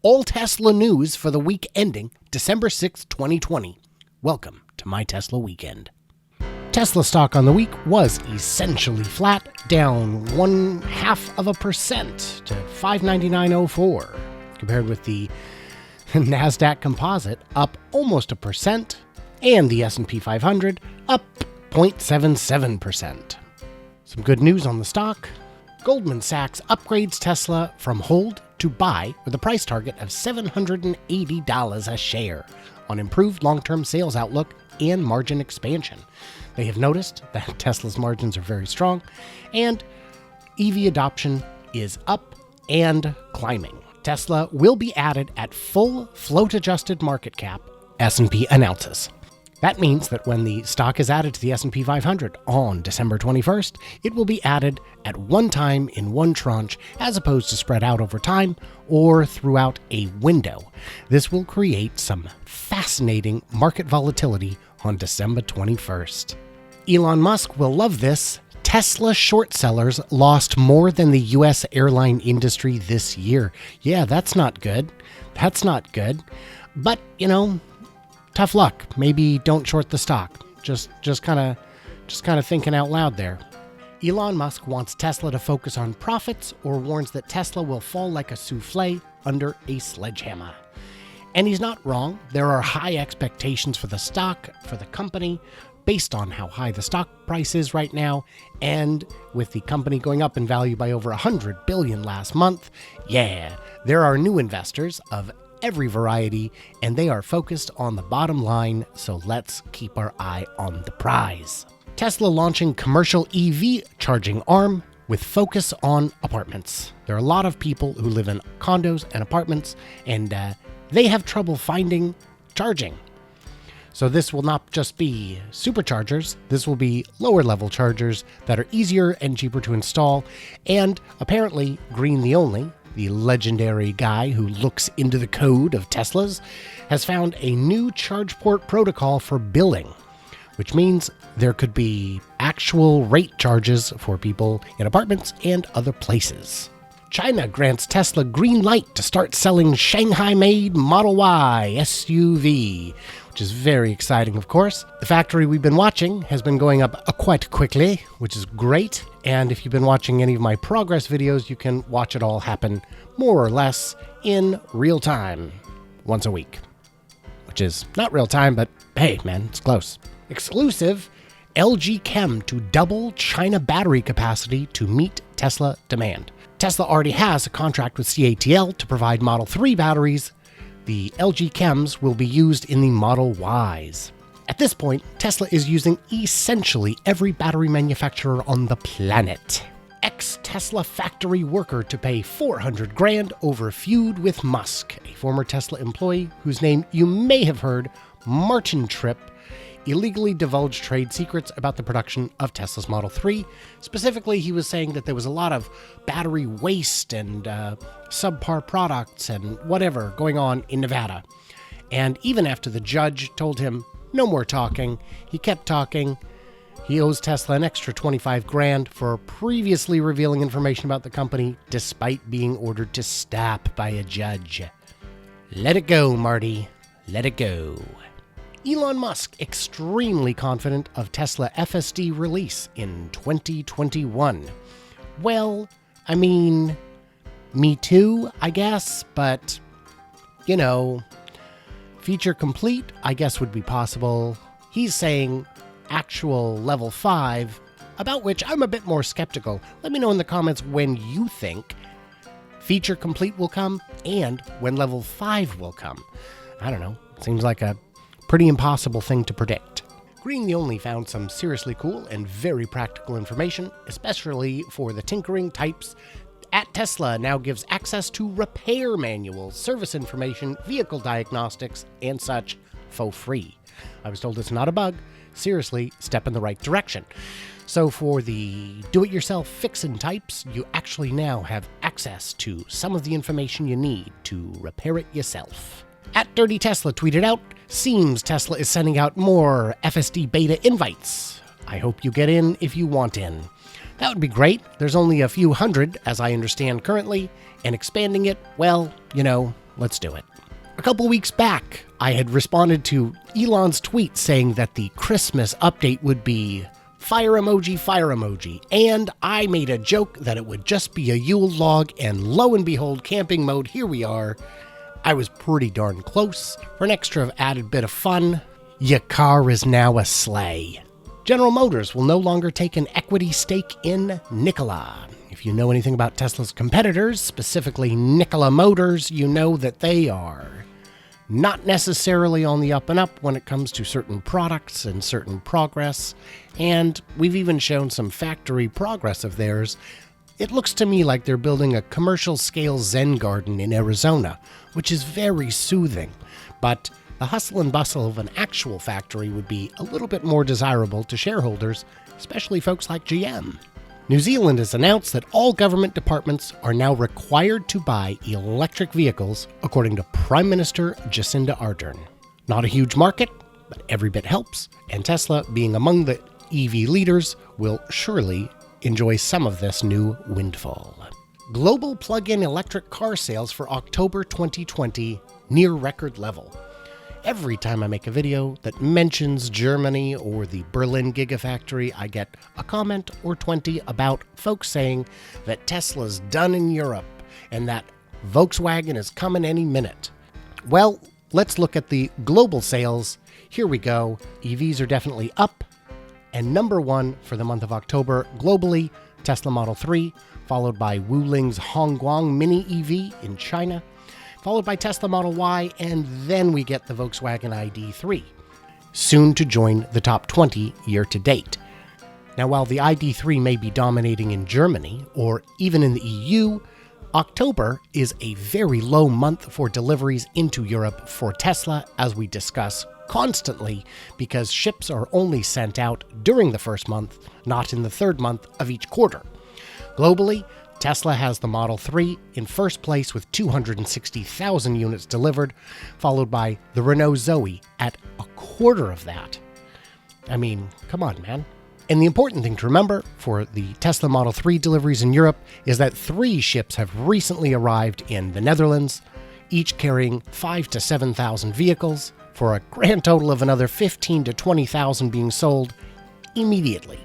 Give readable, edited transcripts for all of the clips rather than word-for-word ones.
all Tesla news for the week ending December 6, 2020. Welcome to My Tesla Weekend. Tesla stock on the week was essentially flat, down 0.5% to $599.04, compared with the NASDAQ Composite up almost 1%, and the S&P 500 up 0.77%. Some good news on the stock. Goldman Sachs upgrades Tesla from hold to buy with a price target of $780 a share on improved long-term sales outlook and margin expansion. They have noticed that Tesla's margins are very strong and EV adoption is up and climbing. Tesla will be added at full float-adjusted market cap, S&P announces. That means that when the stock is added to the S&P 500 on December 21st, it will be added at one time in one tranche as opposed to spread out over time or throughout a window. This will create some fascinating market volatility on December 21st. Elon Musk will love this. Tesla short sellers lost more than the U.S. airline industry this year. Yeah, that's not good. That's not good. But, tough luck. Maybe don't short the stock. Just kind of thinking out loud there. Elon Musk wants Tesla to focus on profits or warns that Tesla will fall like a souffle under a sledgehammer. And he's not wrong. There are high expectations for the stock, for the company, based on how high the stock price is right now, and with the company going up in value by over $100 billion last month, there are new investors of every variety, and they are focused on the bottom line, so let's keep our eye on the prize. Tesla launching commercial EV charging arm with focus on apartments. There are a lot of people who live in condos and apartments, and they have trouble finding charging. So this will not just be superchargers, this will be lower level chargers that are easier and cheaper to install, and apparently Green the Only, the legendary guy who looks into the code of Teslas, has found a new charge port protocol for billing, which means there could be actual rate charges for people in apartments and other places. China grants Tesla green light to start selling Shanghai-made Model Y SUV, which is very exciting, of course. The factory we've been watching has been going up quite quickly, which is great. And if you've been watching any of my progress videos, you can watch it all happen more or less in real time, once a week. Which is not real time, but hey, man, it's close. Exclusive, LG Chem to double China battery capacity to meet Tesla demand. Tesla already has a contract with CATL to provide Model 3 batteries. The LG Chems will be used in the Model Ys. At this point, Tesla is using essentially every battery manufacturer on the planet. Ex-Tesla factory worker to pay $400,000 over feud with Musk. A former Tesla employee whose name you may have heard, Martin Tripp, illegally divulged trade secrets about the production of Tesla's Model 3. Specifically, he was saying that there was a lot of battery waste and subpar products and whatever going on in Nevada. And even after the judge told him, no more talking, he kept talking. He owes Tesla an extra $25,000 for previously revealing information about the company, despite being ordered to stop by a judge. Let it go, Marty. Let it go. Elon Musk extremely confident of Tesla FSD release in 2021. Well, I mean, me too, I guess, but, feature complete, I guess, would be possible. He's saying actual level 5, about which I'm a bit more skeptical. Let me know in the comments when you think feature complete will come and when level 5 will come. I don't know. Seems like a pretty impossible thing to predict. Green the Only found some seriously cool and very practical information, especially for the tinkering types. At Tesla now gives access to repair manuals, service information, vehicle diagnostics, and such for free. I was told it's not a bug. Seriously, step in the right direction. So for the do-it-yourself fixin' types, you actually now have access to some of the information you need to repair it yourself. At Dirty Tesla tweeted out, seems Tesla is sending out more FSD beta invites. I hope you get in if you want in. That would be great. There's only a few hundred, as I understand currently, and expanding it, well, let's do it. A couple weeks back, I had responded to Elon's tweet saying that the Christmas update would be fire emoji, and I made a joke that it would just be a Yule log, and lo and behold, camping mode, here we are. I was pretty darn close. For an extra added bit of fun, your car is now a sleigh. General Motors will no longer take an equity stake in Nikola. If you know anything about Tesla's competitors, specifically Nikola Motors, you know that they are not necessarily on the up and up when it comes to certain products and certain progress, and we've even shown some factory progress of theirs. It looks to me like they're building a commercial-scale Zen garden in Arizona, which is very soothing, but the hustle and bustle of an actual factory would be a little bit more desirable to shareholders, especially folks like GM. New Zealand has announced that all government departments are now required to buy electric vehicles, according to Prime Minister Jacinda Ardern. Not a huge market, but every bit helps, and Tesla, being among the EV leaders, will surely enjoy some of this new windfall. Global plug-in electric car sales for October 2020 near record level. Every time I make a video that mentions Germany or the Berlin Gigafactory, I get a comment or 20 about folks saying that Tesla's done in Europe and that Volkswagen is coming any minute. Well, let's look at the global sales. Here we go. EVs are definitely up. And number one for the month of October globally, Tesla Model 3, followed by Wuling's Hongguang Mini EV in China, followed by Tesla Model Y, and then we get the Volkswagen ID3, soon to join the top 20 year to date. Now, while the ID3 may be dominating in Germany or even in the EU, October is a very low month for deliveries into Europe for Tesla, as we discuss constantly, because ships are only sent out during the first month, not in the third month of each quarter. Globally, Tesla has the Model 3 in first place with 260,000 units delivered, followed by the Renault Zoe at a quarter of that. I mean, come on, man. And the important thing to remember for the Tesla Model 3 deliveries in Europe is that 3 ships have recently arrived in the Netherlands, each carrying 5,000 to 7,000 vehicles, for a grand total of another 15,000 to 20,000 being sold immediately.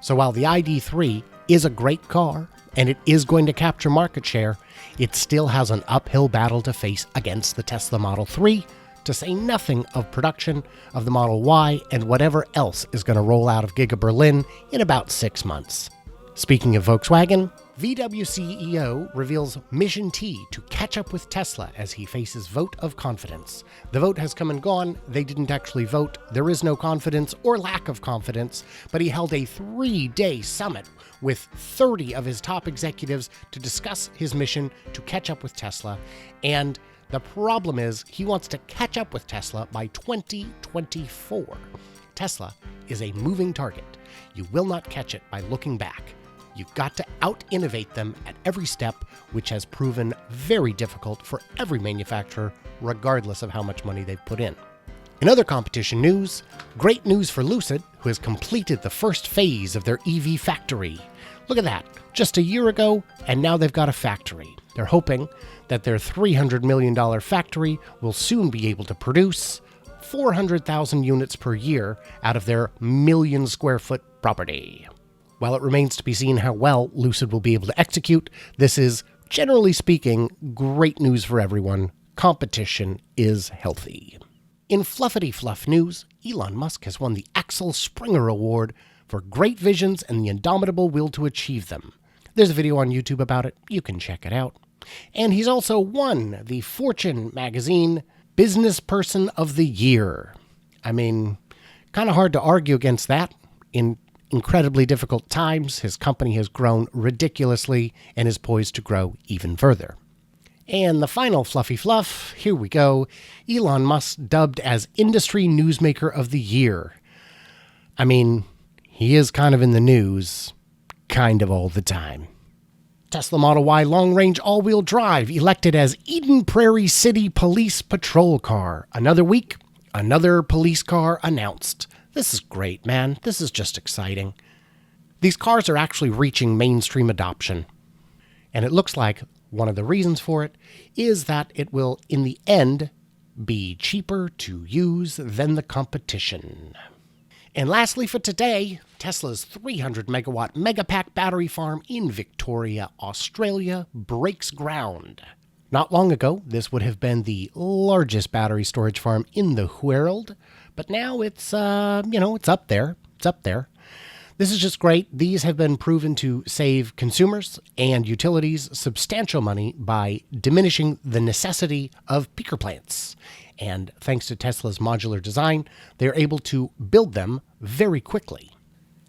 So while the ID3 is a great car, and it is going to capture market share, it still has an uphill battle to face against the Tesla Model 3, to say nothing of production of the Model Y and whatever else is going to roll out of Giga Berlin in about 6 months. Speaking of Volkswagen, VW CEO reveals Mission T to catch up with Tesla as he faces vote of confidence. The vote has come and gone. They didn't actually vote. There is no confidence or lack of confidence, but he held a 3-day summit with 30 of his top executives to discuss his mission to catch up with Tesla. And the problem is he wants to catch up with Tesla by 2024. Tesla is a moving target. You will not catch it by looking back. You've got to out-innovate them at every step, which has proven very difficult for every manufacturer, regardless of how much money they've put in. In other competition news, great news for Lucid, who has completed the first phase of their EV factory. Look at that, just a year ago, and now they've got a factory. They're hoping that their $300 million factory will soon be able to produce 400,000 units per year out of their million square foot property. While it remains to be seen how well Lucid will be able to execute, this is, generally speaking, great news for everyone. Competition is healthy. In fluffity fluff news, Elon Musk has won the Axel Springer Award for great visions and the indomitable will to achieve them. There's a video on YouTube about it. You can check it out. And he's also won the Fortune magazine Business Person of the Year. I mean, kind of hard to argue against that. In incredibly difficult times, his company has grown ridiculously and is poised to grow even further. And the final fluffy fluff, here we go. Elon Musk dubbed as Industry Newsmaker of the Year. I mean, he is kind of in the news, kind of all the time. Tesla Model Y long-range all-wheel drive elected as Eden Prairie City Police Patrol Car. Another week, another police car announced. This is great, man. This is just exciting. These cars are actually reaching mainstream adoption. And it looks like One of the reasons for it is that it will, in the end, be cheaper to use than the competition. And lastly for today, Tesla's 300 megawatt Megapack battery farm in Victoria, Australia breaks ground. Not long ago, this would have been the largest battery storage farm in the world, but now it's up there. It's up there. This is just great. These have been proven to save consumers and utilities substantial money by diminishing the necessity of peaker plants. And thanks to Tesla's modular design, they're able to build them very quickly.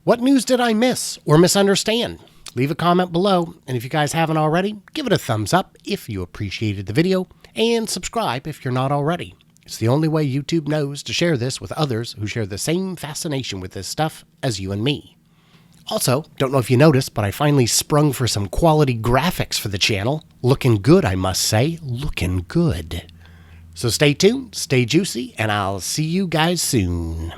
What news did I miss or misunderstand? Leave a comment below, and if you guys haven't already, give it a thumbs up if you appreciated the video, and subscribe if you're not already. It's the only way YouTube knows to share this with others who share the same fascination with this stuff as you and me. Also, don't know if you noticed, but I finally sprung for some quality graphics for the channel. Looking good, I must say. Looking good. So stay tuned, stay juicy, and I'll see you guys soon.